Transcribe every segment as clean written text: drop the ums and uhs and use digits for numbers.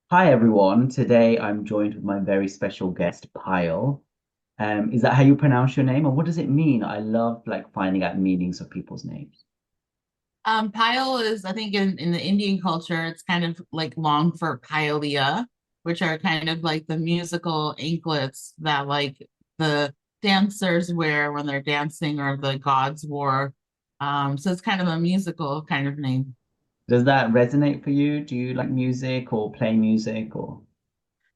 Hi everyone. Today I'm joined with my very special guest, Payal. Is that how you pronounce your name? And what does it mean? I love like finding out meanings of people's names. Payal is, I think, in the Indian culture, it's kind of like long for Payaliya, which are kind of like the musical anklets that like the dancers wear when they're dancing or the gods wore. So it's kind of a musical kind of name. Does that resonate for you? Do you like music or play music or?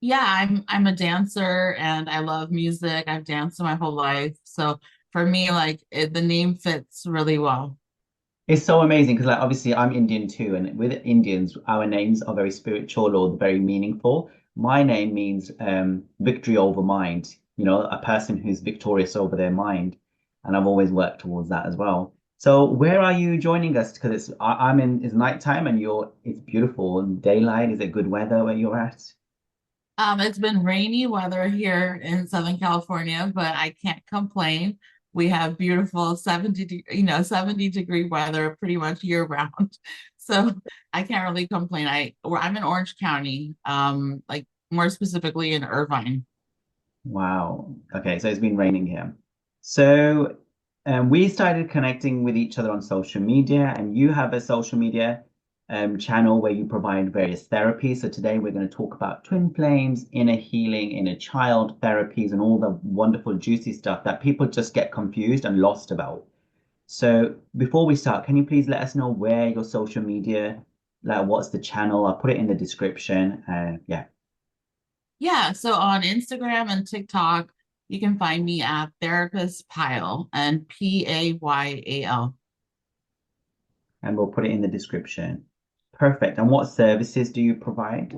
Yeah, I'm a dancer and I love music. I've danced my whole life. So for me, the name fits really well. It's so amazing because like obviously I'm Indian too, and with Indians, our names are very spiritual or very meaningful. My name means victory over mind, a person who's victorious over their mind. And I've always worked towards that as well. So where are you joining us? Because I'm in it's nighttime and it's beautiful and daylight. Is it good weather where you're at? It's been rainy weather here in Southern California, but I can't complain. We have beautiful 70-degree weather pretty much year round. So I can't really complain. I'm in Orange County, like more specifically in Irvine. Wow. Okay, so it's been raining here. So we started connecting with each other on social media, and you have a social media channel where you provide various therapies. So today we're going to talk about twin flames, inner healing, inner child therapies, and all the wonderful, juicy stuff that people just get confused and lost about. So before we start, can you please let us know where your social media, like what's the channel? I'll put it in the description. Yeah. Yeah, so on Instagram and TikTok, you can find me at Therapist Pyle and Payal. And we'll put it in the description. Perfect. And what services do you provide?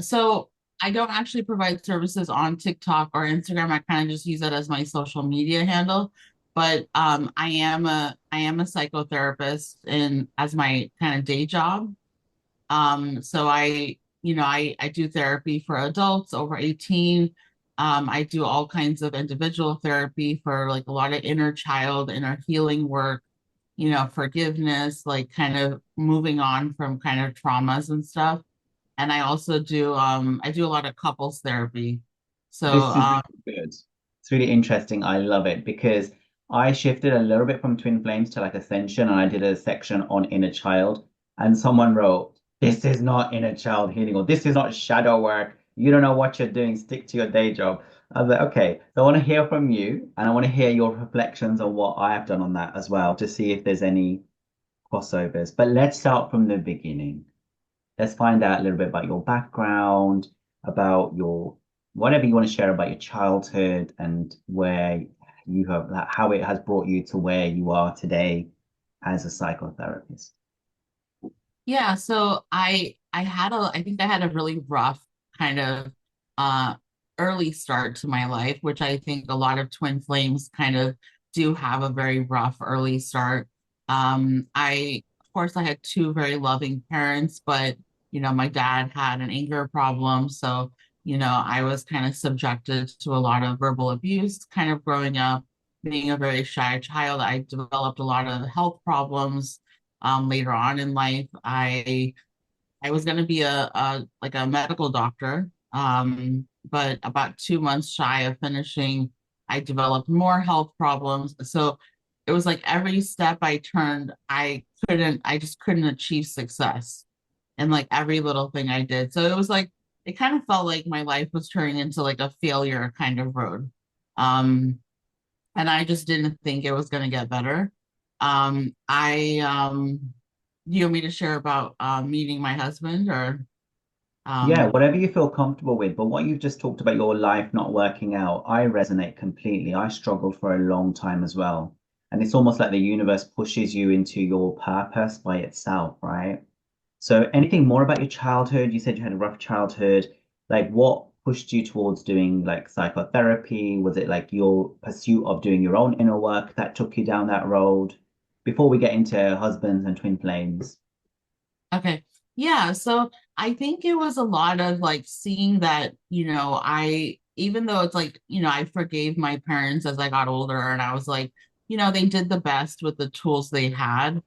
So I don't actually provide services on TikTok or Instagram. I kind of just use it as my social media handle. But I am a psychotherapist in as my kind of day job. So I do therapy for adults over 18. I do all kinds of individual therapy for like a lot of inner child, inner healing work, forgiveness, like kind of moving on from kind of traumas and stuff. And I do a lot of couples therapy. So This is really good. It's really interesting. I love it because I shifted a little bit from twin flames to like ascension, and I did a section on inner child. And someone wrote, "This is not inner child healing, or this is not shadow work. You don't know what you're doing. Stick to your day job." I was like, okay, so I want to hear from you, and I want to hear your reflections on what I have done on that as well to see if there's any crossovers. But let's start from the beginning. Let's find out a little bit about your background, about your whatever you want to share about your childhood and where you have like, how it has brought you to where you are today as a psychotherapist. yeah, so I think I had a really rough kind of uh early start to my life, which I think a lot of twin flames kind of do have a very rough early start. I of course I had two very loving parents, but my dad had an anger problem, so I was kind of subjected to a lot of verbal abuse kind of growing up. Being a very shy child, I developed a lot of health problems later on in life. I was going to be a medical doctor, but about 2 months shy of finishing, I developed more health problems. So it was like every step I turned, I just couldn't achieve success in like every little thing I did. So it was like it kind of felt like my life was turning into like a failure kind of road. Um, and I just didn't think it was going to get better. You want me to share about meeting my husband or Yeah, um, whatever you feel comfortable with. But what you've just talked about your life not working out, I resonate completely. I struggled for a long time as well. And it's almost like the universe pushes you into your purpose by itself, right? So anything more about your childhood? You said you had a rough childhood. Like what pushed you towards doing like psychotherapy? Was it like your pursuit of doing your own inner work that took you down that road? Before we get into husbands and twin flames. okay. Yeah, so I think it was a lot of like seeing that, I even though it's like, I forgave my parents as I got older and I was like, they did the best with the tools they had.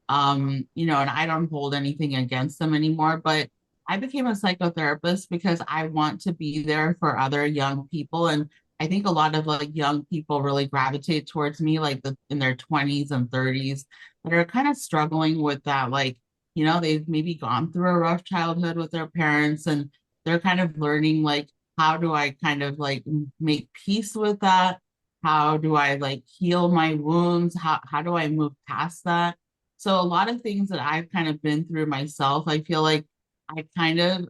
And I don't hold anything against them anymore, but I became a psychotherapist because I want to be there for other young people. And I think a lot of like young people really gravitate towards me, like in their 20s and 30s, that are kind of struggling with that. Like, they've maybe gone through a rough childhood with their parents and they're kind of learning, like, how do I kind of like make peace with that? How do I like heal my wounds? How do I move past that? So a lot of things that I've kind of been through myself, I kind of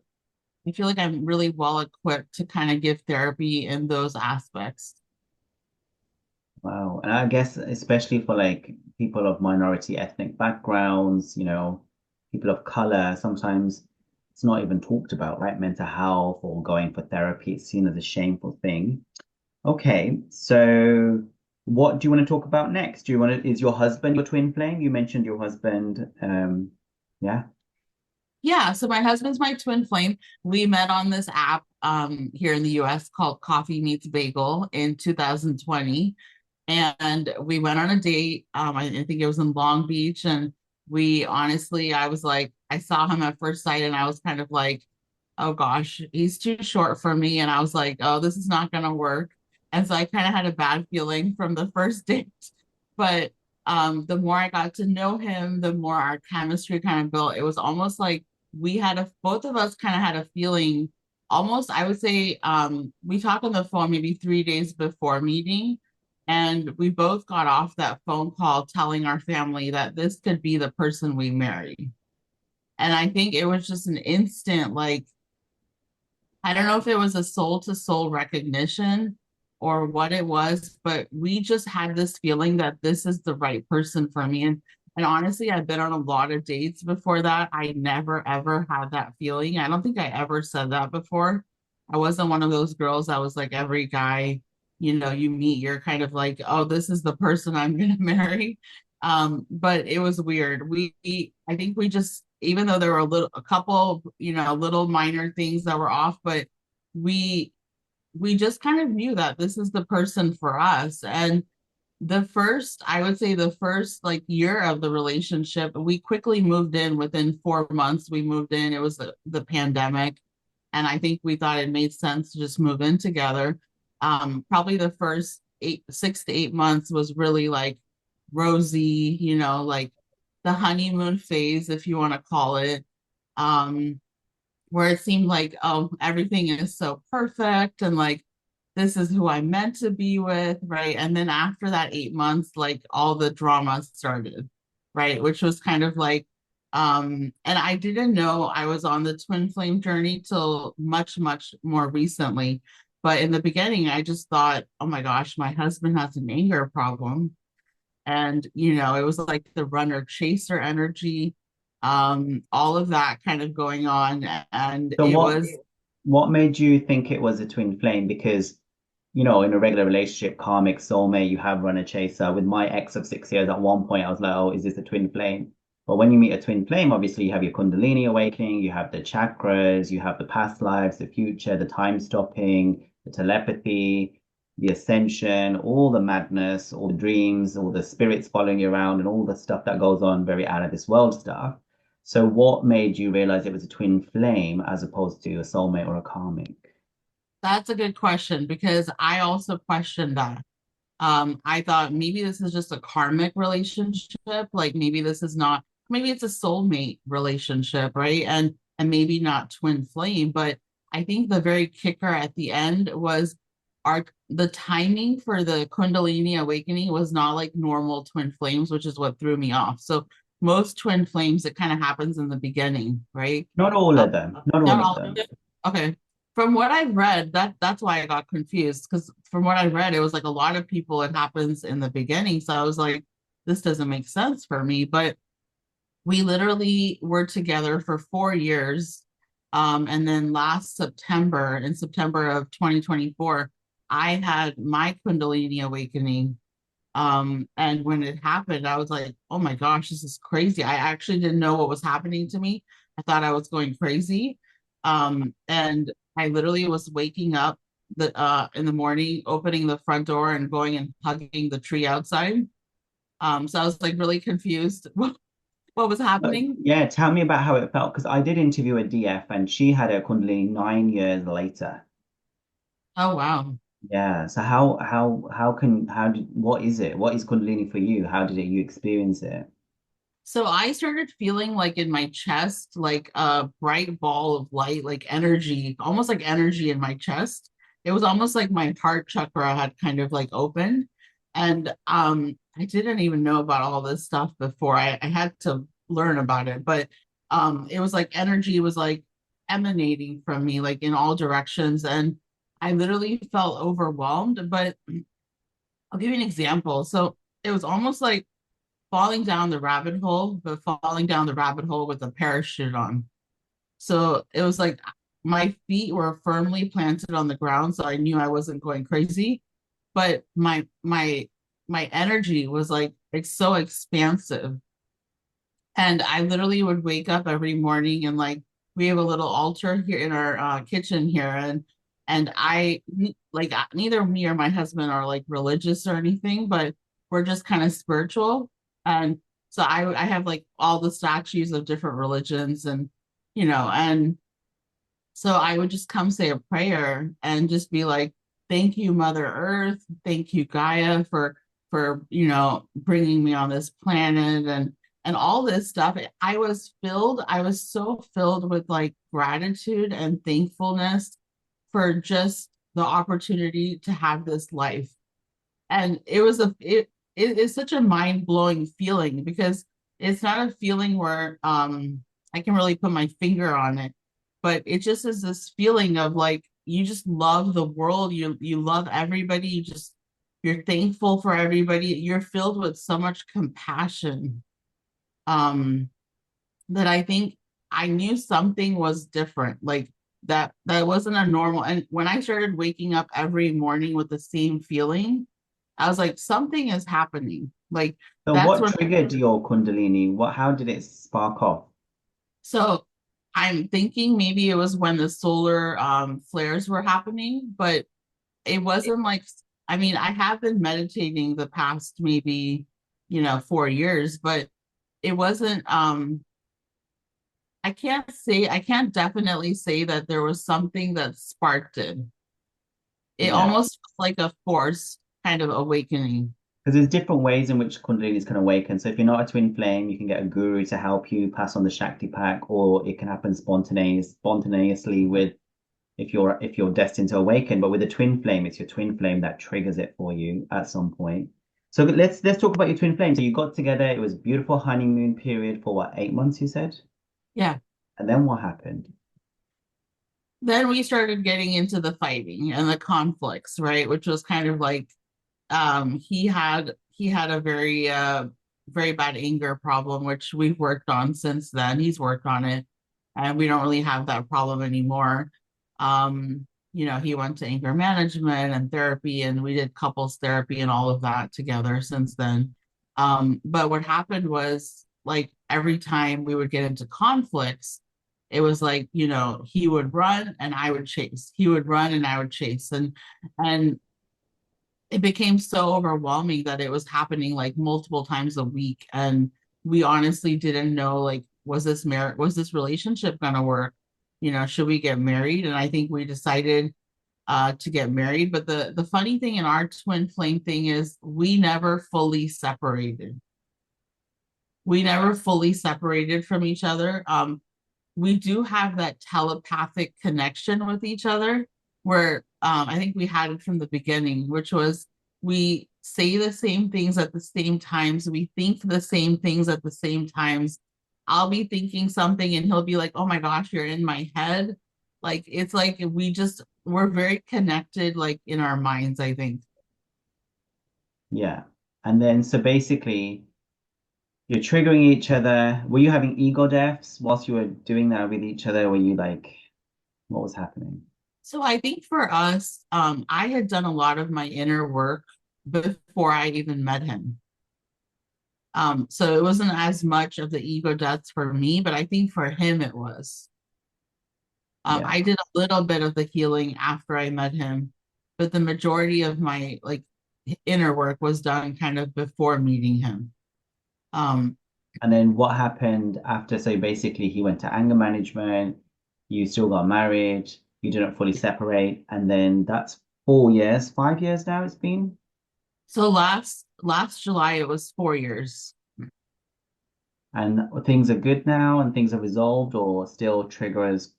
I feel like I'm really well equipped to kind of give therapy in those aspects. Wow. And I guess especially for like people of minority ethnic backgrounds, people of color, sometimes it's not even talked about, right? Mental health or going for therapy, it's seen as a shameful thing. Okay, so what do you want to talk about next? Is your husband your twin flame? You mentioned your husband. Yeah. Yeah, so my husband's my twin flame. We met on this app here in the US called Coffee Meets Bagel in 2020. And we went on a date. I think it was in Long Beach. And we honestly, I was like, I saw him at first sight and I was kind of like, oh gosh, he's too short for me. And I was like, oh, this is not going to work. And so I kind of had a bad feeling from the first date. But the more I got to know him, the more our chemistry kind of built. It was almost like both of us kind of had a feeling almost, I would say, we talked on the phone maybe 3 days before meeting. And we both got off that phone call telling our family that this could be the person we marry. And I think it was just an instant, like, I don't know if it was a soul to soul recognition or what it was, but we just had this feeling that this is the right person for me. And honestly, I've been on a lot of dates before that. I never ever had that feeling. I don't think I ever said that before. I wasn't one of those girls that was like every guy, you meet, you're kind of like, oh, this is the person I'm gonna marry. But it was weird. I think we just, even though there were a couple, little minor things that were off, but we we just kind of knew that this is the person for us. And I would say the first like year of the relationship, we quickly moved in within 4 months. We moved in, it was the pandemic. And I think we thought it made sense to just move in together. Probably the first 6 to 8 months was really like rosy, like the honeymoon phase, if you want to call it. Um, where it seemed like, oh, everything is so perfect and like this is who I'm meant to be with, right? And then after that 8 months, like all the drama started, right? Which was kind of like, and I didn't know I was on the twin flame journey till much, much more recently. But in the beginning, I just thought, oh my gosh, my husband has an anger problem. And, it was like the runner chaser energy, all of that kind of going on. And So it what was, what made you think it was a twin flame? Because, in a regular relationship, karmic, soulmate, you have run a chaser. With my ex of 6 years, at one point I was like, oh, is this a twin flame? But when you meet a twin flame, obviously you have your Kundalini awakening, you have the chakras, you have the past lives, the future, the time stopping, the telepathy, the ascension, all the madness, all the dreams, all the spirits following you around, and all the stuff that goes on, very out of this world stuff. So what made you realize it was a twin flame as opposed to a soulmate or a karmic? that's a good question because I also questioned that. I thought maybe this is just a karmic relationship, like maybe it's a soulmate relationship, right? And maybe not twin flame, but I think the very kicker at the end was the timing for the Kundalini awakening was not like normal twin flames, which is what threw me off. So most twin flames, it kind of happens in the beginning, right? Not all Uh, of them, not not all of all of them. it. Okay. From what I've read, that's why I got confused because from what I read, it was like a lot of people it happens in the beginning. So I was like, this doesn't make sense for me. But we literally were together for 4 years. And then in September of 2024, I had my Kundalini awakening. And when it happened, I was like, oh my gosh, this is crazy. I actually didn't know what was happening to me. I thought I was going crazy. And I literally was waking up in the morning, opening the front door and going and hugging the tree outside. So I was like really confused what was happening. Yeah, tell me about how it felt because I did interview a DF and she had a Kundalini 9 years later. Oh, wow. Yeah. So how did what is it? What is Kundalini for you? How did you experience it? So I started feeling like in my chest, like a bright ball of light, like energy, almost like energy in my chest. It was almost like my heart chakra had kind of like opened. And I didn't even know about all this stuff before. I had to learn about it, but it was like energy was like emanating from me, like in all directions. And I literally felt overwhelmed. But I'll give you an example. So it was almost like falling down the rabbit hole, but falling down the rabbit hole with a parachute on. So it was like my feet were firmly planted on the ground, so I knew I wasn't going crazy. But my energy was like so expansive. And I literally would wake up every morning and like we have a little altar here in our kitchen here, and like neither me or my husband are like religious or anything, but we're just kind of spiritual. And so I have like all the statues of different religions, and and so I would just come say a prayer and just be like, "Thank you, Mother Earth. Thank you, Gaia, for bringing me on this planet and all this stuff." I was so filled with like gratitude and thankfulness for just the opportunity to have this life. And it is such a mind-blowing feeling because it's not a feeling where I can really put my finger on it, but it just is this feeling of like you just love the world, you love everybody, you're thankful for everybody, you're filled with so much compassion, um that I think I knew something was different, like that wasn't a normal. And when I started waking up every morning with the same feeling, I was like, something is happening. Like So that's what when triggered your Kundalini? How did it spark off? so I'm thinking maybe it was when the solar flares were happening, but it wasn't like, I mean, I have been meditating the past maybe, 4 years, but it wasn't I can't definitely say that there was something that sparked it. It Yeah. almost felt like a forced kind of awakening. Because there's different ways in which Kundalinis can awaken. So if you're not a twin flame, you can get a guru to help you pass on the Shakti pack, or it can happen spontaneously with if you're destined to awaken. But with a twin flame, it's your twin flame that triggers it for you at some point. So let's talk about your twin flame. So you got together, it was beautiful honeymoon period for what, 8 months, you said? Yeah. And then what happened? Then we started getting into the fighting and the conflicts, right? Which was kind of like he had a very bad anger problem, which we've worked on since then. He's worked on it, and we don't really have that problem anymore. He went to anger management and therapy, and we did couples therapy and all of that together since then. But what happened was like every time we would get into conflicts, it was like, he would run and I would chase. He would run and I would chase. And it became so overwhelming that it was happening like multiple times a week. And we honestly didn't know, like, was this relationship gonna work? Should we get married? And I think we decided to get married. But the funny thing in our twin flame thing is we never fully separated. We never fully separated from each other. We do have that telepathic connection with each other where I think we had it from the beginning, which was we say the same things at the same times, we think the same things at the same times. I'll be thinking something and he'll be like, "Oh my gosh, you're in my head." Like it's like we're very connected like in our minds, I think. Yeah. And then so basically you're triggering each other. Were you having ego deaths whilst you were doing that with each other? Were you like, what was happening? So I think for us, I had done a lot of my inner work before I even met him. So it wasn't as much of the ego deaths for me, but I think for him it was. Yeah. I did a little bit of the healing after I met him, but the majority of my like inner work was done kind of before meeting him. Um, And then what happened after? So basically, he went to anger management. You still got married. You didn't fully separate, and then that's 4 years, 5 years now it's been. So last July it was 4 years. And things are good now, and things are resolved, or still triggers.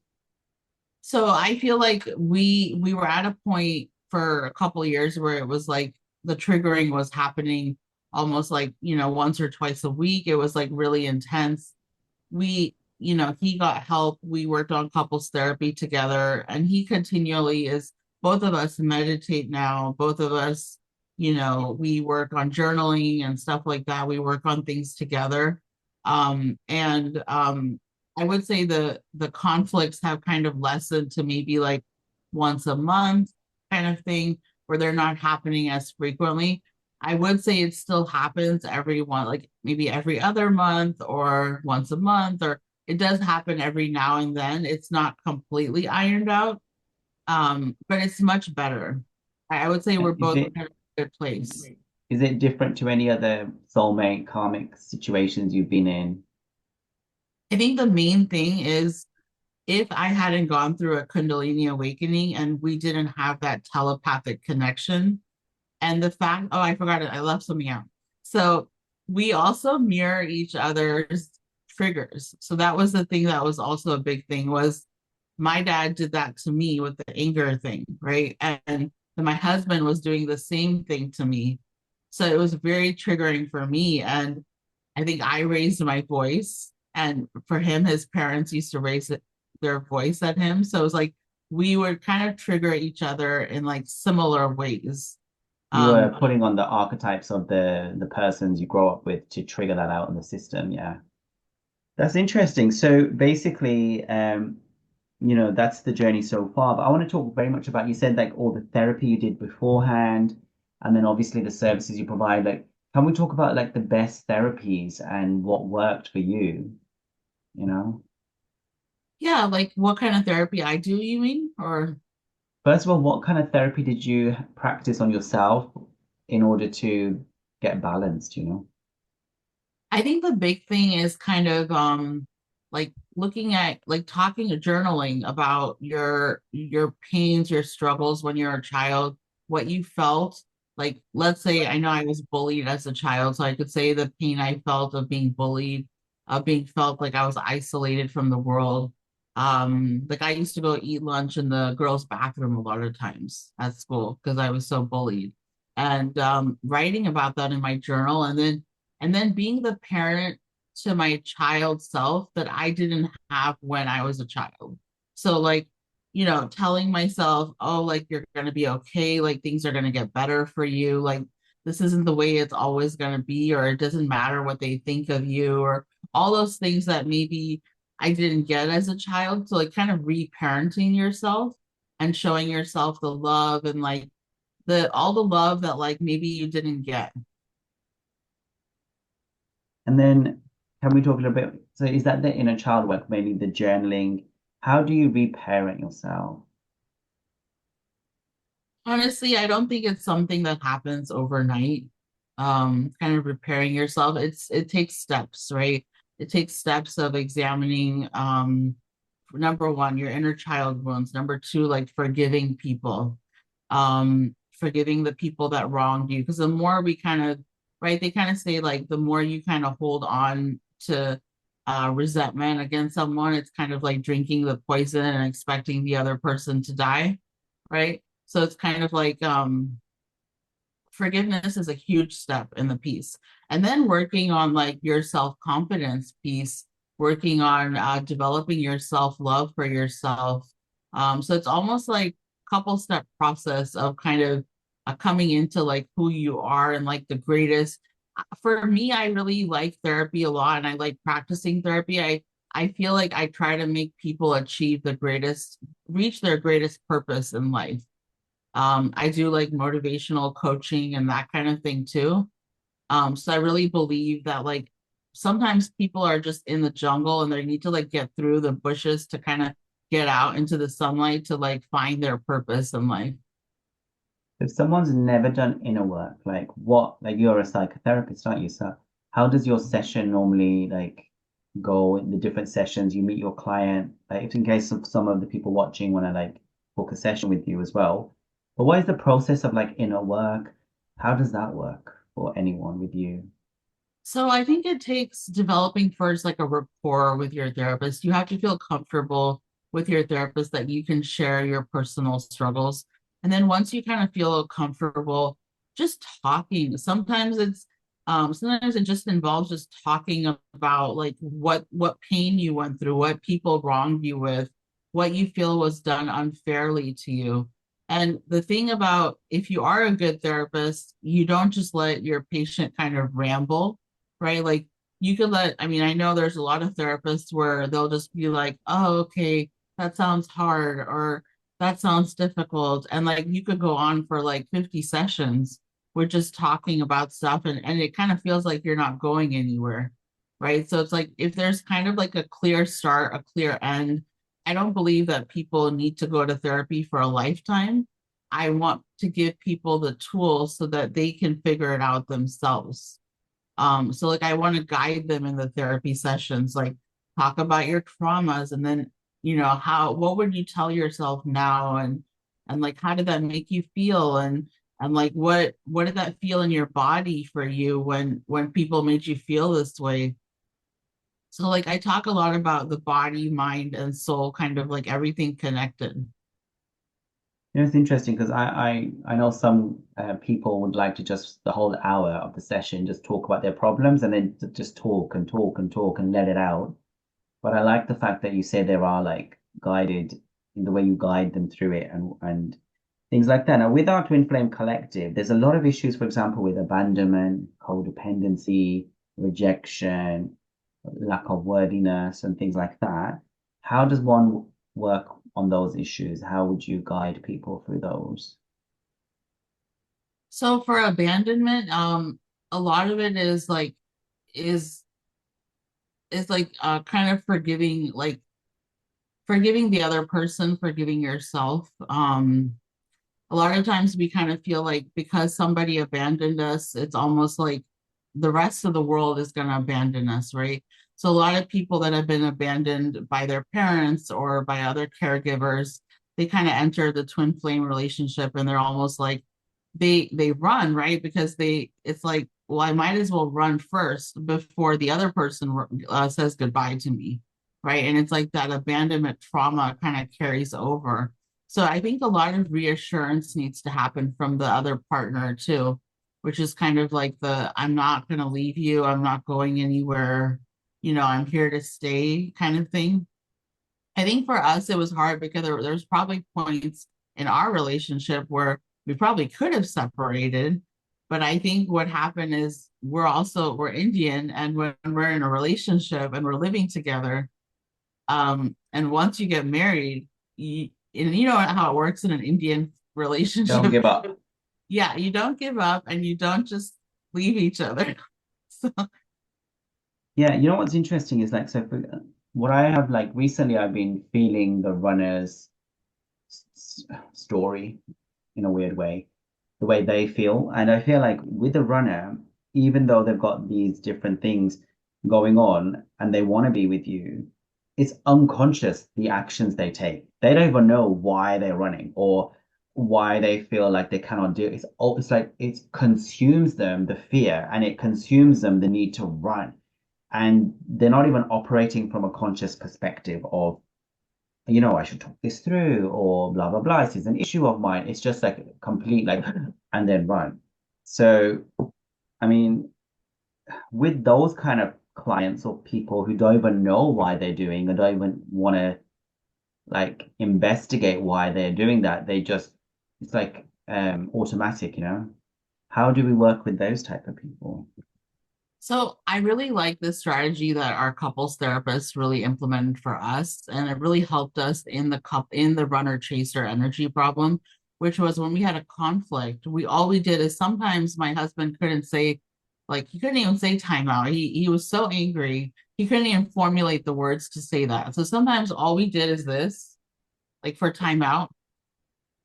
So I feel like we were at a point for a couple of years where it was like the triggering was happening almost like, once or twice a week. It was like really intense. He got help. We worked on couples therapy together, and he continually is, both of us meditate now. Both of us, we work on journaling and stuff like that. We work on things together. And I would say the conflicts have kind of lessened to maybe like once a month kind of thing, where they're not happening as frequently. I would say it still happens every one, like maybe every other month or once a month, or it does happen every now and then. It's not completely ironed out, but it's much better. I would say we're Is both it in a good place. is it different to any other soulmate karmic situations you've been in? I think the main thing is if I hadn't gone through a Kundalini awakening and we didn't have that telepathic connection, and the fact, oh, I forgot it, I left something out. So we also mirror each other's triggers. So that was the thing that was also a big thing was my dad did that to me with the anger thing, right? And my husband was doing the same thing to me. So it was very triggering for me. And I think I raised my voice. And for him, his parents used to raise their voice at him. So it was like we would kind of trigger each other in like similar ways. You were Um, putting on the archetypes of the persons you grow up with to trigger that out in the system. Yeah. That's interesting. So basically, that's the journey so far. But I want to talk very much about, you said like all the therapy you did beforehand, and then obviously the services you provide. Like, can we talk about like the best therapies and what worked for you? You know, yeah, like what kind of therapy I do, you mean? Or first of all, what kind of therapy did you practice on yourself in order to get balanced, I think the big thing is kind of like looking at like talking or journaling about your pains, your struggles when you're a child, what you felt. Like let's say I know I was bullied as a child, so I could say the pain I felt of being bullied, of being felt like I was isolated from the world. Like I used to go eat lunch in the girls' bathroom a lot of times at school because I was so bullied. And writing about that in my journal and then being the parent to my child self that I didn't have when I was a child. So like, telling myself, oh, like you're gonna be okay, like things are gonna get better for you, like this isn't the way it's always gonna be, or it doesn't matter what they think of you, or all those things that maybe I didn't get as a child. So like kind of reparenting yourself and showing yourself the love and like the all the love that like maybe you didn't get. And then can we talk a little bit? So is that the inner child work, maybe the journaling? How do you reparent yourself? Honestly, I don't think it's something that happens overnight. Kind of repairing yourself. It takes steps, right? It takes steps of examining number one, your inner child wounds. Number two, like forgiving people. Forgiving the people that wronged you. Because the more we kind of, right, they kind of say like the more you kind of hold on to resentment against someone, it's kind of like drinking the poison and expecting the other person to die, right? So it's kind of like forgiveness is a huge step in the piece. And then working on like your self-confidence piece, working on developing your self-love for yourself. So it's almost like a couple step process of kind of coming into like who you are and like the greatest. For me, I really like therapy a lot and I like practicing therapy. I feel like I try to make people achieve the greatest, reach their greatest purpose in life. I do like motivational coaching and that kind of thing too. So I really believe that like sometimes people are just in the jungle and they need to like get through the bushes to kind of get out into the sunlight to like find their purpose in life. If someone's never done inner work, like what, like you're a psychotherapist, aren't you? So how does your session normally like go in the different sessions? You meet your client, like if in case of some of the people watching want to like book a session with you as well. But what is the process of like inner work? How does that work for anyone with you? So I think it takes developing first like a rapport with your therapist. You have to feel comfortable with your therapist that you can share your personal struggles. And then once you kind of feel comfortable, just talking. Sometimes it just involves just talking about like what pain you went through, what people wronged you with, what you feel was done unfairly to you. And the thing about if you are a good therapist, you don't just let your patient kind of ramble, right? Like you could I mean, I know there's a lot of therapists where they'll just be like, oh, okay, that sounds hard or that sounds difficult. And like you could go on for like 50 sessions with just talking about stuff and it kind of feels like you're not going anywhere, right? So it's like if there's kind of like a clear start, a clear end, I don't believe that people need to go to therapy for a lifetime. I want to give people the tools so that they can figure it out themselves. So like I want to guide them in the therapy sessions, like talk about your traumas and then, what would you tell yourself now? And like how did that make you feel? And like what did that feel in your body for you when people made you feel this way? So like I talk a lot about the body, mind, and soul, kind of like everything connected. You know, it's interesting because I know some people would like to just the whole hour of the session just talk about their problems and then just talk and talk and talk and let it out. But I like the fact that you say there are like guided in the way you guide them through it and things like that. Now, with our Twin Flame Collective, there's a lot of issues, for example, with abandonment, codependency, rejection, lack of worthiness, and things like that. How does one work on those issues? How would you guide people through those? So for abandonment, a lot of it is is like kind of forgiving the other person, forgiving yourself. A lot of times we kind of feel like because somebody abandoned us, it's almost like the rest of the world is going to abandon us, right? So a lot of people that have been abandoned by their parents or by other caregivers, they kind of enter the twin flame relationship and they're almost like they run, right? Because it's like, well, I might as well run first before the other person says goodbye to me, right? And it's like that abandonment trauma kind of carries over. So I think a lot of reassurance needs to happen from the other partner too, which is kind of like the I'm not going to leave you, I'm not going anywhere, I'm here to stay kind of thing. I think for us it was hard because there's probably points in our relationship where we probably could have separated, but I think what happened is we're Indian, and when we're in a relationship and we're living together, and once you get married, and you know how it works in an Indian Don't relationship. give up. Yeah, you don't give up and you don't just leave each other. So, Yeah, you know what's interesting is like, so for, what I have like recently, I've been feeling the runner's story in a weird way, the way they feel. And I feel like with the runner, even though they've got these different things going on and they want to be with you, it's unconscious the actions they take. They don't even know why they're running or why they feel like they cannot do it. It's like it consumes them the fear and it consumes them the need to run. And they're not even operating from a conscious perspective of I should talk this through or blah, blah, blah. This is an issue of mine. It's just like complete, like, and then run. So, I mean, with those kind of clients or people who don't even know why they're doing or don't even want to like investigate why they're doing that, it's like automatic, you know? How do we work with those type of people? so I really like this strategy that our couples therapist really implemented for us, and it really helped us in the runner chaser energy problem, which was when we had a conflict. All we did is sometimes my husband couldn't say, like he couldn't even say timeout. He was so angry he couldn't even formulate the words to say that. So sometimes all we did is this, like for timeout.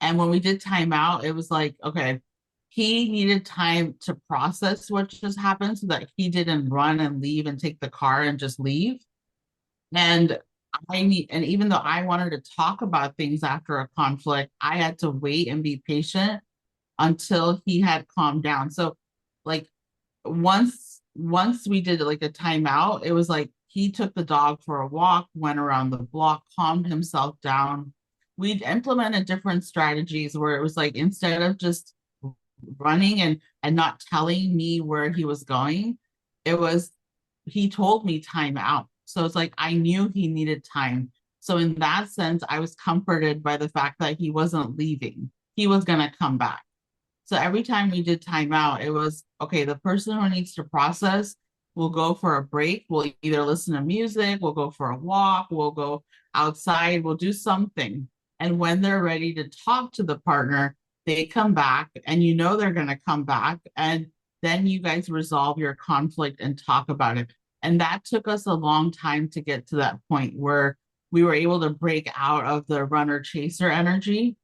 And when we did timeout, it was like, okay, he needed time to process what just happened so that he didn't run and leave and take the car and just leave. And and even though I wanted to talk about things after a conflict, I had to wait and be patient until he had calmed down. So like once we did like a timeout, it was like he took the dog for a walk, went around the block, calmed himself down. We'd implemented different strategies where it was like instead of just running and not telling me where he was going, it was he told me time out. So it's like I knew he needed time. So in that sense, I was comforted by the fact that he wasn't leaving. He was gonna come back. So every time we did timeout, it was okay, the person who needs to process will go for a break. We'll either listen to music, we'll go for a walk, we'll go outside, we'll do something. And when they're ready to talk to the partner, they come back and you know they're going to come back. And then you guys resolve your conflict and talk about it. And that took us a long time to get to that point where we were able to break out of the runner chaser energy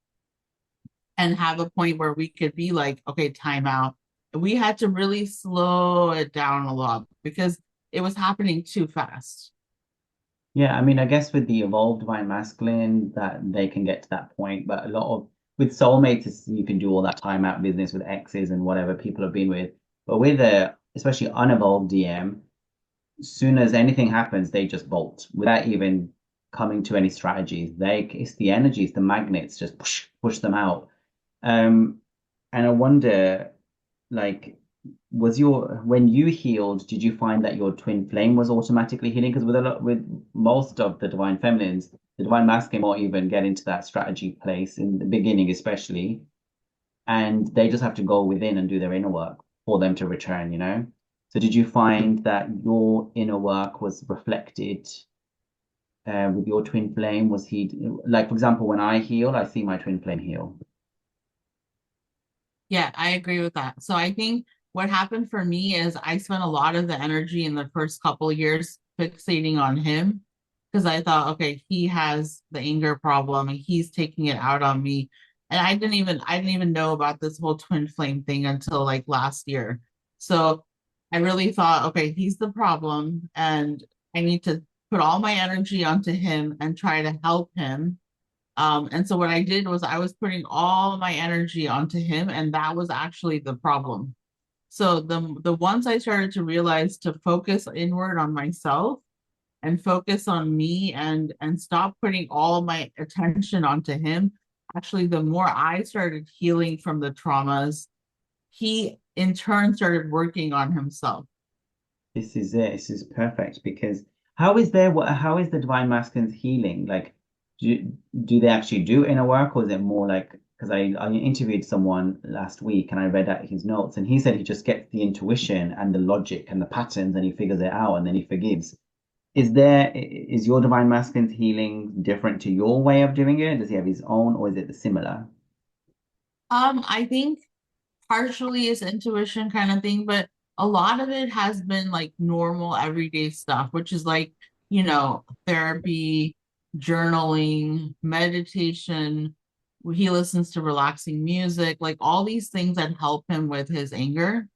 and have a point where we could be like, okay, time out. We had to really slow it down a lot because it was happening too fast. Yeah, I mean, I guess with the evolved divine masculine, that they can get to that point, but a lot of with soulmates, you can do all that time out business with exes and whatever people have been with. But with a especially unevolved DM, as soon as anything happens, they just bolt without even coming to any strategies. It's the energies, the magnets, just push them out. Um, and I wonder, like, was your when you healed, did you find that your twin flame was automatically healing? Because with most of the divine feminines, the divine masculine won't even get into that strategy place in the beginning, especially, and they just have to go within and do their inner work for them to return, you know? So did you find that your inner work was reflected with your twin flame? Was he like, for example, when I heal, I see my twin flame heal. Yeah, I agree with that. So I think what happened for me is I spent a lot of the energy in the first couple of years fixating on him because I thought, okay, he has the anger problem and he's taking it out on me. And I didn't even know about this whole twin flame thing until like last year. So I really thought, okay, he's the problem and I need to put all my energy onto him and try to help him. And so what I did was I was putting all my energy onto him, and that was actually the problem. So the ones I started to realize to focus inward on myself and focus on me and stop putting all my attention onto him, actually the more I started healing from the traumas, he in turn started working on himself. This is it. This is perfect because how is the divine masculine's healing? Like, do they actually do inner work, or is it more like because I interviewed someone last week and I read out his notes and he said he just gets the intuition and the logic and the patterns and he figures it out and then he forgives. Is your divine masculine's healing different to your way of doing it? Does he have his own, or is it similar? I think partially is intuition kind of thing, but a lot of it has been like normal everyday stuff, which is like, therapy, journaling, meditation. He listens to relaxing music, like all these things that help him with his anger.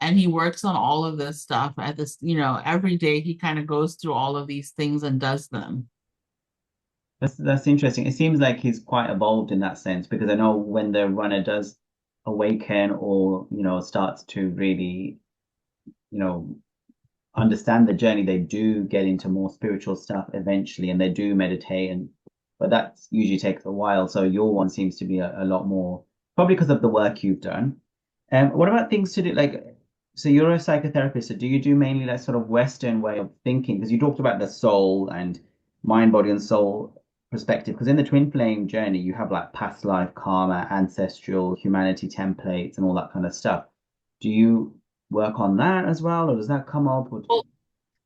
And he works on all of this stuff at this, every day he kind of goes through all of these things and does them. That's interesting. It seems like he's quite evolved in that sense because I know when the runner does awaken or, starts to really, you know, understand the journey, they do get into more spiritual stuff eventually and they do meditate and but that usually takes a while. So your one seems to be a lot more probably because of the work you've done. What about things to do like so you're a psychotherapist, so do you do mainly that sort of Western way of thinking? Because you talked about the soul and mind, body, and soul perspective. Because in the twin flame journey, you have like past life karma, ancestral, humanity templates, and all that kind of stuff. Do you work on that as well, or does that come up? Or Well,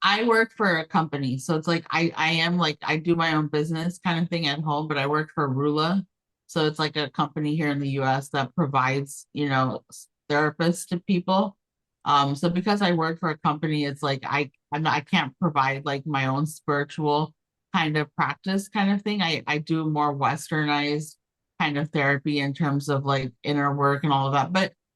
I work for a company, so it's like I am like I do my own business kind of thing at home, but I work for Rula. So it's like a company here in the US that provides, therapists to people. So because I work for a company, it's like I can't provide like my own spiritual kind of practice kind of thing. I do more westernized kind of therapy in terms of like inner work and all of that.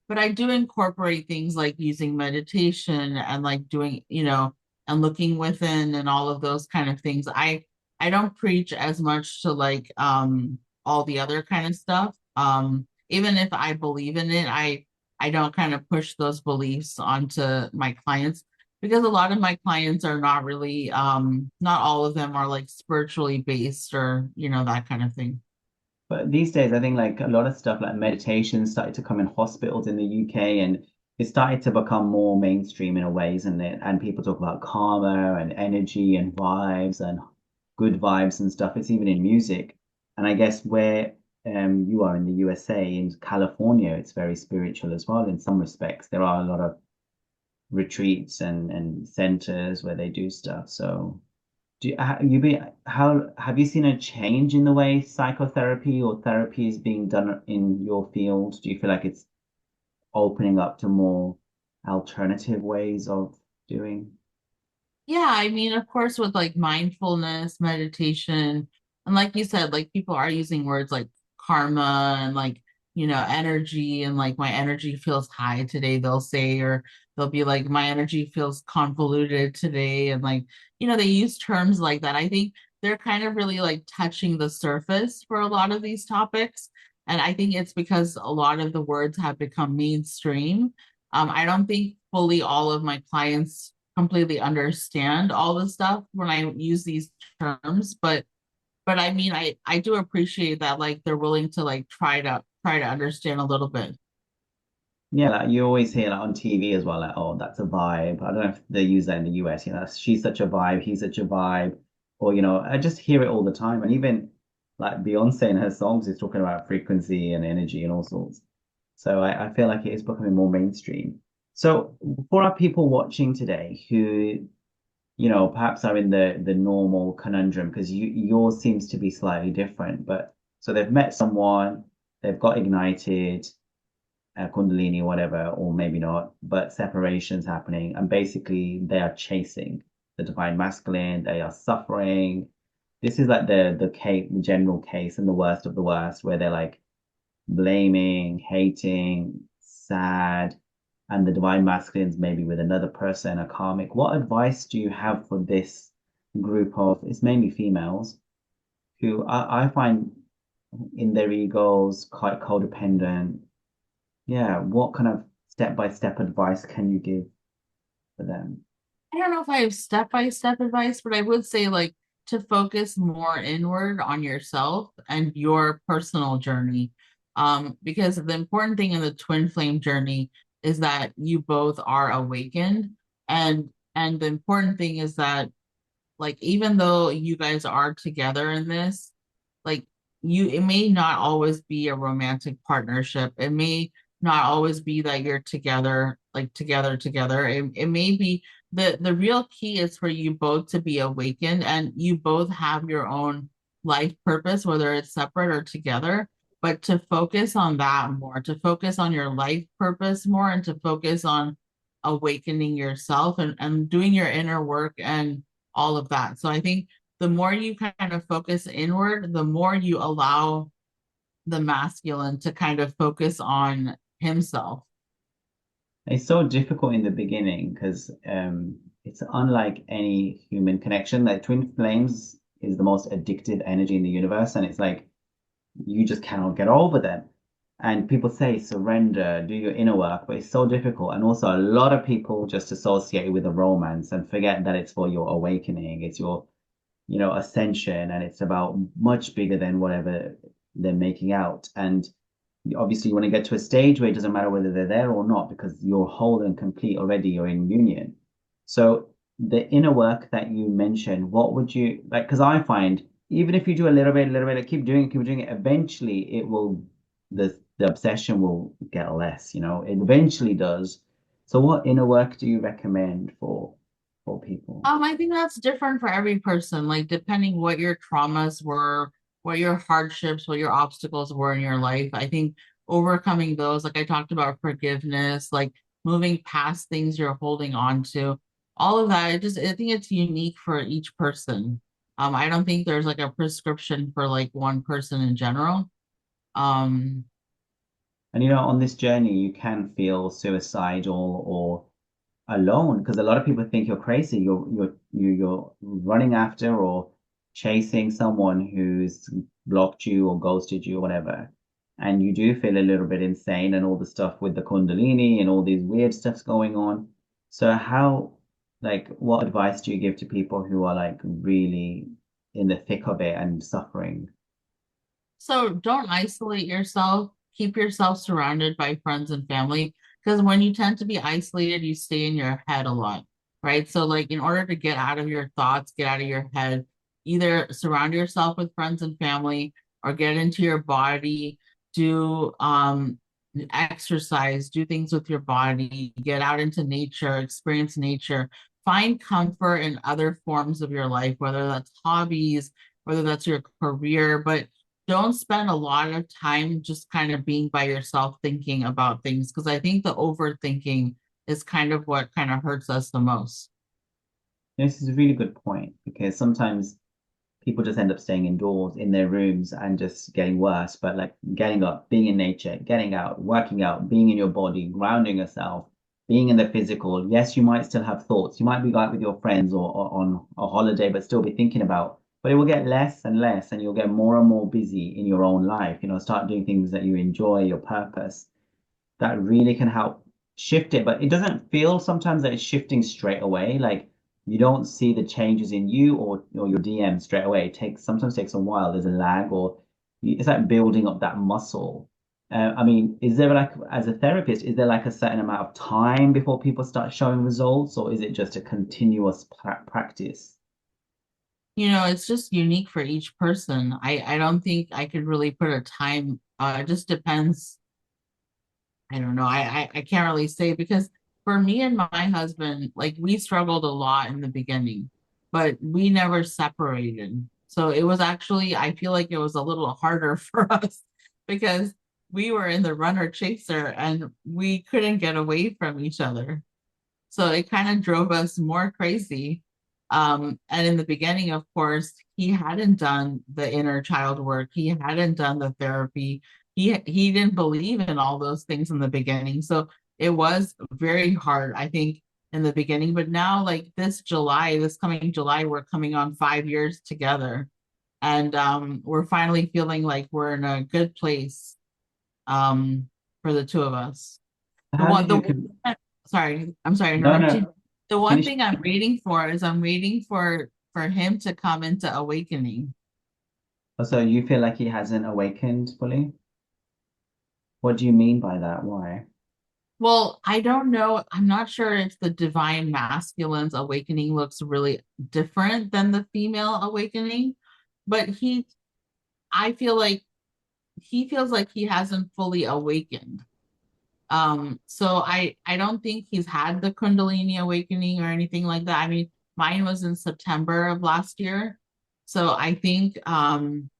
But I do incorporate things like using meditation and like doing, and looking within and all of those kind of things. I don't preach as much to like all the other kind of stuff. Even if I believe in it, I don't kind of push those beliefs onto my clients because a lot of my clients are not really not all of them are like spiritually based or that kind of thing. But these days, I think like a lot of stuff like meditation started to come in hospitals in the UK, and it started to become more mainstream in a way, isn't it? And people talk about karma and energy and vibes and good vibes and stuff. It's even in music. And I guess where you are in the USA, in California, it's very spiritual as well in some respects. There are a lot of retreats and centers where they do stuff. So how have you seen a change in the way psychotherapy or therapy is being done in your field? Do you feel like it's opening up to more alternative ways of doing? Yeah, I mean, of course, with like mindfulness, meditation, and like you said, like people are using words like karma and like, energy, and like my energy feels high today, they'll say, or they'll be like, my energy feels convoluted today. And like, they use terms like that. I think they're kind of really like touching the surface for a lot of these topics. And I think it's because a lot of the words have become mainstream. I don't think fully all of my clients completely understand all the stuff when I use these terms, but I mean I do appreciate that like they're willing to like try to understand a little bit. Yeah, like you always hear like on TV as well, like, oh, that's a vibe. I don't know if they use that in the US, she's such a vibe, he's such a vibe. Or, I just hear it all the time. And even like Beyonce in her songs is talking about frequency and energy and all sorts. So I feel like it is becoming more mainstream. So for our people watching today who, perhaps are in the normal conundrum, because yours seems to be slightly different, but so they've met someone, they've got ignited Kundalini, whatever, or maybe not, but separation's happening, and basically they are chasing the divine masculine, they are suffering. This is like the case, the general case, and the worst of the worst, where they're like blaming, hating, sad, and the divine masculines maybe with another person, a karmic. What advice do you have for this group of, it's mainly females, who I find in their egos quite codependent? Yeah, what kind of step-by-step advice can you give for them? I don't know if I have step-by-step advice, but I would say like to focus more inward on yourself and your personal journey. Because the important thing in the twin flame journey is that you both are awakened. And the important thing is that like even though you guys are together in this, like it may not always be a romantic partnership. It may not always be that you're together, like together. It may be the real key is for you both to be awakened and you both have your own life purpose, whether it's separate or together. But to focus on that more, to focus on your life purpose more, and to focus on awakening yourself and doing your inner work and all of that. So I think the more you kind of focus inward, the more you allow the masculine to kind of focus on himself. It's so difficult in the beginning because it's unlike any human connection. Like twin flames is the most addictive energy in the universe, and it's like you just cannot get over them. And people say surrender, do your inner work, but it's so difficult. And also, a lot of people just associate it with a romance and forget that it's for your awakening, it's your, ascension, and it's about much bigger than whatever they're making out. And obviously, you want to get to a stage where it doesn't matter whether they're there or not, because you're whole and complete already, you're in union. So, the inner work that you mentioned, what would you like? Because I find even if you do a little bit, like keep doing it, eventually it will, the obsession will get less, it eventually does. So what inner work do you recommend for people? I think that's different for every person, like depending what your traumas were, what your hardships, what your obstacles were in your life. I think overcoming those, like I talked about forgiveness, like moving past things you're holding on to, all of that, I think it's unique for each person. I don't think there's like a prescription for like one person in general. Um, And on this journey, you can feel suicidal or alone because a lot of people think you're crazy. You're running after or chasing someone who's blocked you or ghosted you or whatever. And you do feel a little bit insane and all the stuff with the Kundalini and all these weird stuffs going on. So what advice do you give to people who are like really in the thick of it and suffering? So don't isolate yourself. Keep yourself surrounded by friends and family because when you tend to be isolated, you stay in your head a lot, right? So, like, in order to get out of your thoughts, get out of your head, either surround yourself with friends and family or get into your body, do exercise, do things with your body, get out into nature, experience nature, find comfort in other forms of your life, whether that's hobbies, whether that's your career, but don't spend a lot of time just kind of being by yourself thinking about things because I think the overthinking is kind of what kind of hurts us the most. This is a really good point because sometimes people just end up staying indoors in their rooms and just getting worse. But like getting up, being in nature, getting out, working out, being in your body, grounding yourself, being in the physical. Yes, you might still have thoughts. You might be out with your friends or on a holiday, but still be thinking about. But it will get less and less, and you'll get more and more busy in your own life. Start doing things that you enjoy, your purpose that really can help shift it. But it doesn't feel sometimes that it's shifting straight away. Like you don't see the changes in you or your DM straight away. Sometimes takes a while. There's a lag or it's like building up that muscle. I mean, is there like, as a therapist, is there like a certain amount of time before people start showing results, or is it just a continuous practice? It's just unique for each person. I don't think I could really put a time. It just depends. I don't know. I can't really say because for me and my husband, like we struggled a lot in the beginning, but we never separated. So it was actually, I feel like it was a little harder for us because we were in the runner chaser and we couldn't get away from each other. So it kind of drove us more crazy. And in the beginning, of course, he hadn't done the inner child work. He hadn't done the therapy. He didn't believe in all those things in the beginning. So it was very hard, I think, in the beginning. But now, like this coming July, we're coming on 5 years together. And we're finally feeling like we're in a good place for the two of us. The How one, did the you one, sorry, I'm sorry to no, interrupt you. no, The one finish. thing I'm waiting for is I'm waiting for him to come into awakening. So you feel like he hasn't awakened fully? What do you mean by that? Why? Well, I don't know. I'm not sure if the divine masculine's awakening looks really different than the female awakening, but I feel like he feels like he hasn't fully awakened. So I don't think he's had the Kundalini awakening or anything like that. I mean, mine was in September of last year. So I think I'm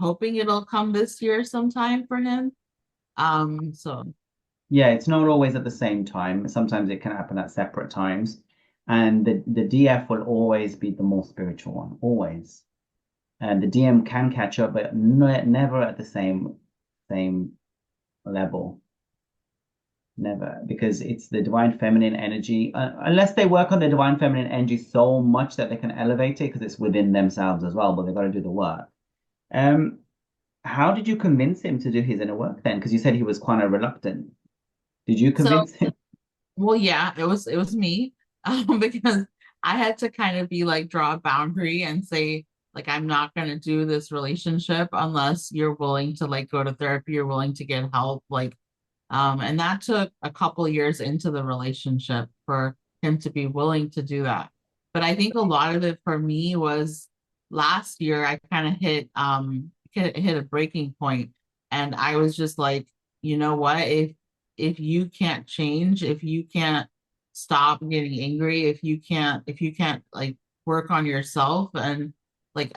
hoping it'll come this year sometime for him. So Yeah, it's not always at the same time. Sometimes it can happen at separate times. And the DF will always be the more spiritual one, always. And the DM can catch up, but never at the same level. Never, because it's the divine feminine energy. Unless they work on the divine feminine energy so much that they can elevate it, because it's within themselves as well, but they've got to do the work. Um, how did you convince him to do his inner work then? Because you said he was kind of reluctant. Did you so convince him? well, yeah, it was me. Because I had to kind of be like draw a boundary and say, like, I'm not gonna do this relationship unless you're willing to like go to therapy, you're willing to get help, like. And that took a couple years into the relationship for him to be willing to do that. But I think a lot of it for me was last year I kind of hit a breaking point and I was just like, you know what, if you can't change, if you can't stop getting angry, if you can't like work on yourself and like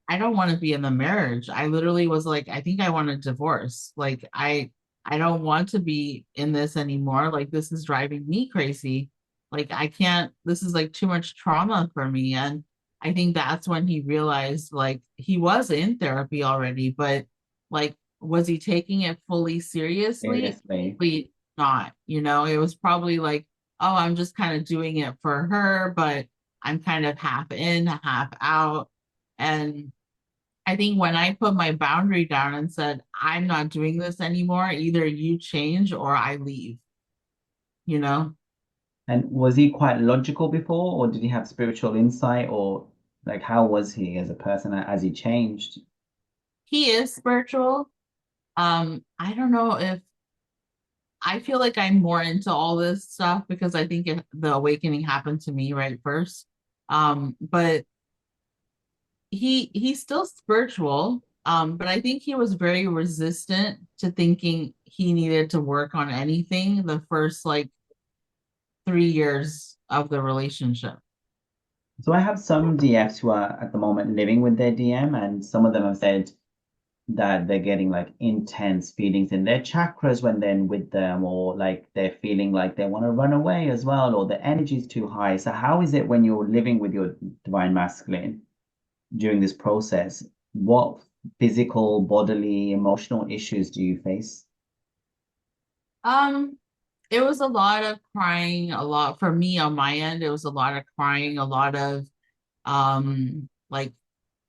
I don't want to be in the marriage. I literally was like, I think I want a divorce. Like I don't want to be in this anymore. Like this is driving me crazy. Like I can't, this is like too much trauma for me. And I think that's when he realized like he was in therapy already, but like was he taking it fully seriously? Seriously. Probably not. It was probably like, oh, I'm just kind of doing it for her, but I'm kind of half in, half out. And I think when I put my boundary down and said, I'm not doing this anymore, either you change or I leave, you know? And was he quite logical before, or did he have spiritual insight, or like how was he as a person as he changed? He is spiritual. I don't know if I feel like I'm more into all this stuff because I think the awakening happened to me right first. But he's still spiritual. But I think he was very resistant to thinking he needed to work on anything the first like 3 years of the relationship. So I have some DFs who are at the moment living with their DM, and some of them have said that they're getting like intense feelings in their chakras when they're with them, or like they're feeling like they want to run away as well, or the energy is too high. So how is it when you're living with your divine masculine during this process? What physical, bodily, emotional issues do you face? Um, it was a lot of crying, a lot for me on my end. It was a lot of crying, a lot of like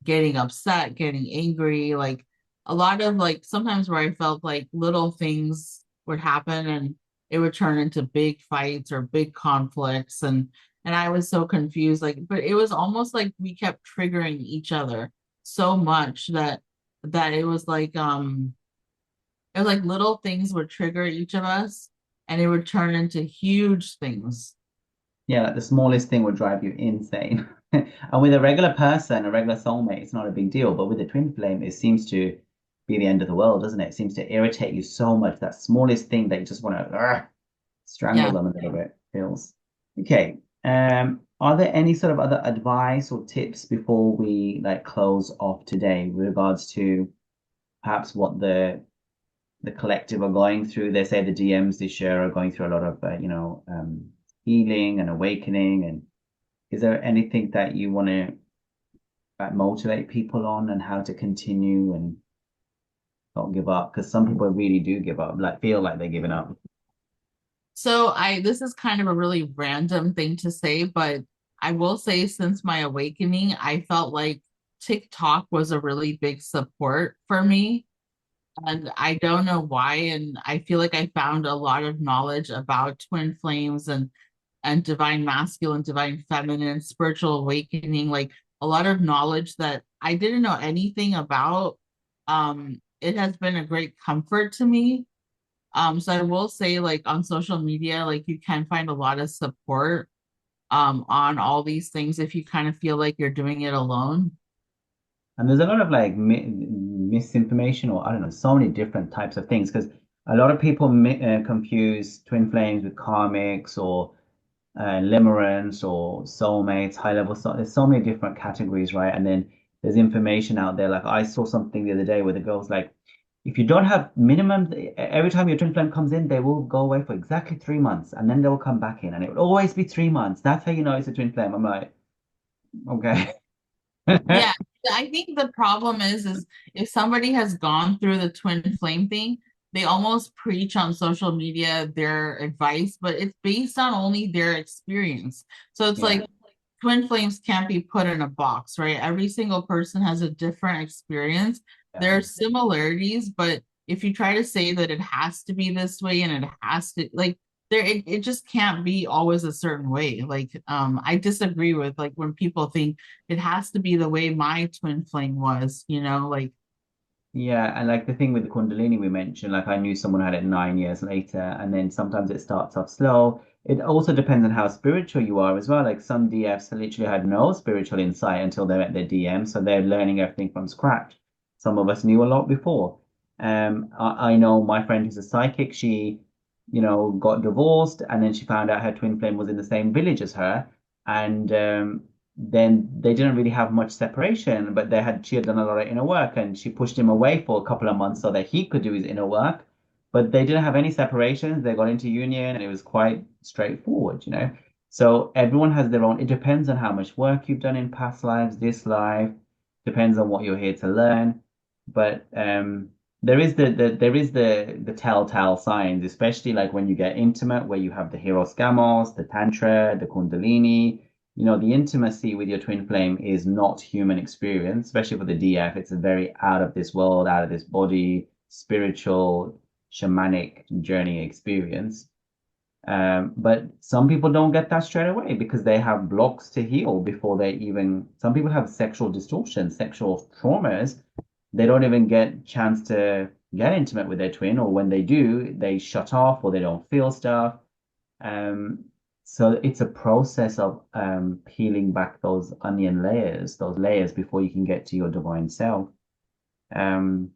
getting upset, getting angry, like a lot of like sometimes where I felt like little things would happen and it would turn into big fights or big conflicts and I was so confused like but it was almost like we kept triggering each other so much that it was like little things would trigger each of us and it would turn into huge things. Yeah, like the smallest thing would drive you insane. And with a regular person, a regular soulmate, it's not a big deal. But with a twin flame, it seems to be the end of the world, doesn't it? It seems to irritate you so much. That smallest thing that you just want to strangle Yeah. them a little bit feels. Okay. Are there any sort of other advice or tips before we like close off today with regards to perhaps what the collective are going through? They say the DMs this year are going through a lot of healing and awakening. And is there anything that you want to motivate people on and how to continue and not give up? Because some people really do give up, like feel like they're giving up. So I this is kind of a really random thing to say, but I will say since my awakening, I felt like TikTok was a really big support for me. And I don't know why. And I feel like I found a lot of knowledge about twin flames and divine masculine, divine feminine, spiritual awakening, like a lot of knowledge that I didn't know anything about. It has been a great comfort to me. So I will say, like on social media, like you can find a lot of support on all these things if you kind of feel like you're doing it alone. And there's a lot of like misinformation, or I don't know, so many different types of things. Because a lot of people confuse twin flames with karmics, or limerence, or soulmates, high level soul. There's so many different categories, right? And then there's information out there. Like I saw something the other day where the girl's like, if you don't have minimum, every time your twin flame comes in, they will go away for exactly 3 months, and then they will come back in, and it will always be 3 months. That's how you know it's a twin flame. I'm like, okay. Yeah, I think the problem is if somebody has gone through the twin flame thing, they almost preach on social media their advice, but it's based on only their experience. So it's Yeah, like twin flames can't be put in a box, right? Every single person has a different experience. yeah. There are similarities, but if you try to say that it has to be this way and it has to like it just can't be always a certain way. Like I disagree with like when people think it has to be the way my twin flame was, like Yeah, and like the thing with the Kundalini we mentioned, like I knew someone had it 9 years later, and then sometimes it starts off slow. It also depends on how spiritual you are as well. Like some DFs literally had no spiritual insight until they met their DM, so they're learning everything from scratch. Some of us knew a lot before. I know my friend who's a psychic, she, got divorced, and then she found out her twin flame was in the same village as her, and then they didn't really have much separation, but she had done a lot of inner work, and she pushed him away for a couple of months so that he could do his inner work. But they didn't have any separations. They got into union, and it was quite straightforward. So everyone has their own. It depends on how much work you've done in past lives, this life, depends on what you're here to learn. But there is the telltale signs, especially like when you get intimate, where you have the Hieros Gamos, the Tantra, the Kundalini. The intimacy with your twin flame is not human experience, especially for the DF. It's a very out of this world, out of this body, spiritual, shamanic journey experience. But some people don't get that straight away because they have blocks to heal before they even, some people have sexual distortion, sexual traumas. They don't even get chance to get intimate with their twin, or when they do, they shut off or they don't feel stuff. Um, so it's a process of peeling back those onion layers, those layers before you can get to your divine self. Um,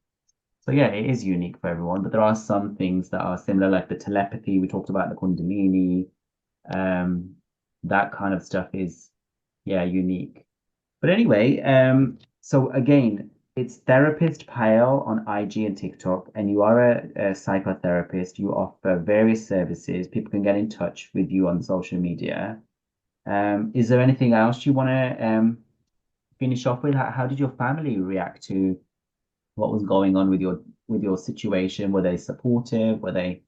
so yeah, it is unique for everyone, but there are some things that are similar, like the telepathy we talked about, the Kundalini, um, that kind of stuff is, yeah, unique. But anyway, so again, it's therapist Payal on IG and TikTok, and you are a psychotherapist. You offer various services. People can get in touch with you on social media. Is there anything else you want to finish off with? How did your family react to what was going on with your situation? Were they supportive? Were they,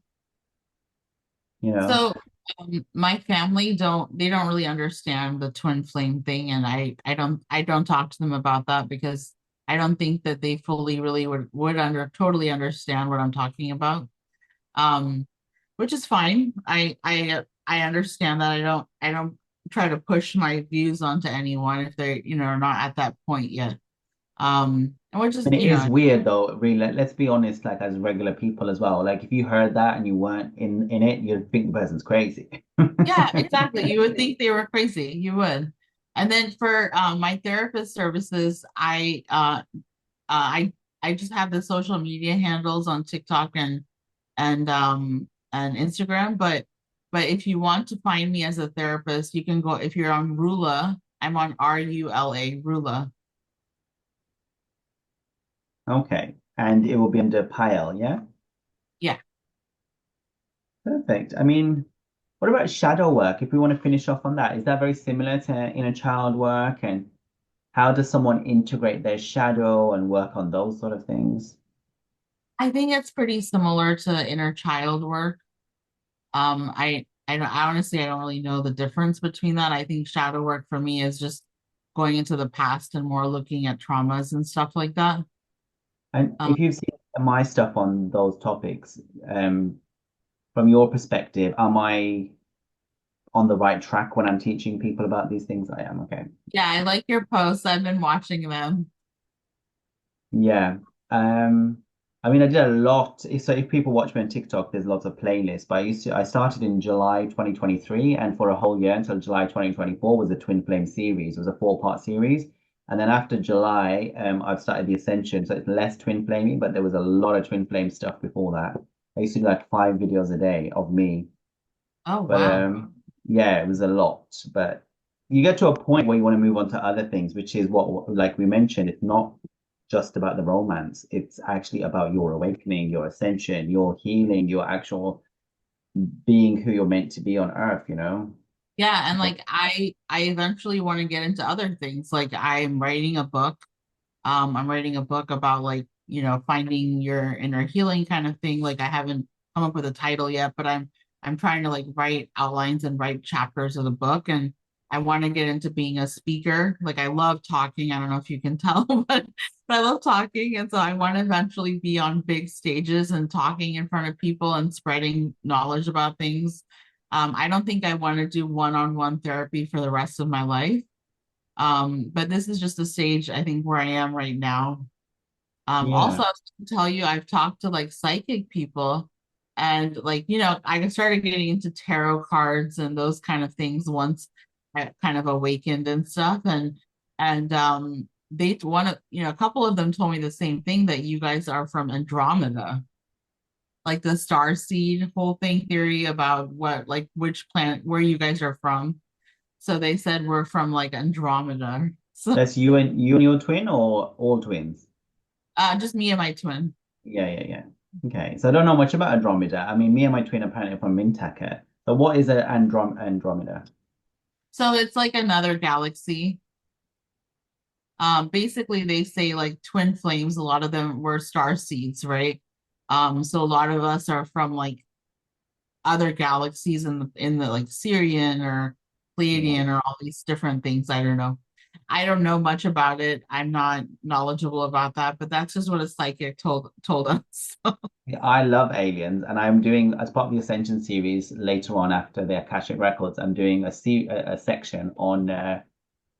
you know? So my family don't really understand the twin flame thing, and I don't talk to them about that because I don't think that they fully really would totally understand what I'm talking about. Um, which is fine. I understand that I don't try to push my views onto anyone if they are not at that point yet. And which is And it is weird though, really. Let's be honest, like as regular people as well. Like if you heard that and you weren't in it, you'd think the person's crazy. Yeah, exactly. You would think they were crazy. You would. And then for my therapist services, I just have the social media handles on TikTok and Instagram. But if you want to find me as a therapist, you can go if you're on Rula. I'm on RULA, Rula. Okay. And it will be under Pile, yeah? Yeah. Perfect. I mean, what about shadow work? If we want to finish off on that, is that very similar to inner child work? And how does someone integrate their shadow and work on those sort of things? I think it's pretty similar to inner child work. I honestly I don't really know the difference between that. I think shadow work for me is just going into the past and more looking at traumas and stuff like that. And Um, if you've seen my stuff on those topics, from your perspective, am I on the right track when I'm teaching people about these things? I am, okay. yeah, I like your posts. I've been watching them. Yeah. Um, I mean, I did a lot. So if people watch me on TikTok, there's lots of playlists. But I started in July 2023, and for a whole year until July 2024 was a Twin Flame series. It was a four-part series. And then after July, I've started the Ascension. So it's less Twin Flaming, but there was a lot of Twin Flame stuff before that. I used to do like 5 videos a day of me. Oh, But wow. yeah, it was a lot. But you get to a point where you want to move on to other things, which is what, like we mentioned, it's not just about the romance. It's actually about your awakening, your ascension, your healing, your actual being who you're meant to be on earth. Yeah, and So like I eventually want to get into other things. Like I'm writing a book. I'm writing a book about like, finding your inner healing kind of thing. Like I haven't come up with a title yet, but I'm trying to like write outlines and write chapters of the book. And I want to get into being a speaker. Like I love talking. I don't know if you can tell, but I love talking. And so I want to eventually be on big stages and talking in front of people and spreading knowledge about things. I don't think I want to do one-on-one therapy for the rest of my life. But this is just a stage I think where I am right now. Also, yeah, I was going to tell you, I've talked to like psychic people, and like, I started getting into tarot cards and those kind of things once I kind of awakened and stuff. And they one of a couple of them told me the same thing that you guys are from Andromeda, like the star seed whole thing theory about what like which planet where you guys are from. So they said we're from like Andromeda. So that's you and your twin or all twins? just me and my twin. Yeah, yeah, yeah. Okay, so I don't know much about Andromeda. I mean, me and my twin apparently are from Mintaka. So what is Andromeda? So it's like another galaxy. Basically they say like twin flames, a lot of them were star seeds, right? So a lot of us are from like other galaxies in the like Syrian or Yeah. Pleiadian or all these different things. I don't know. I don't know much about it. I'm not knowledgeable about that, but that's just what a psychic told us. Yeah, I love aliens, and I'm doing as part of the Ascension series later on after the Akashic Records. I'm doing a section on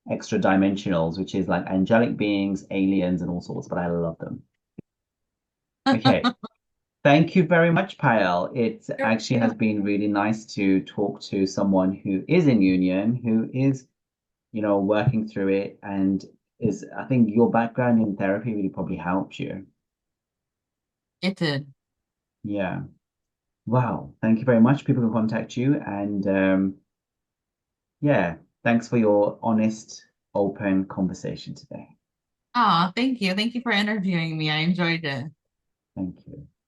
extra dimensionals, which is like angelic beings, aliens, and all sorts. But I love them. Okay, thank you very much, Payal. It actually has been really nice to talk to someone who is in union, who is, working through it, and is. I think your background in therapy really probably helped you. It did. Yeah. Wow. Thank you very much. People can contact you, and yeah, thanks for your honest, open conversation today. Oh, thank you. Thank you for interviewing me. I enjoyed it. Thank you.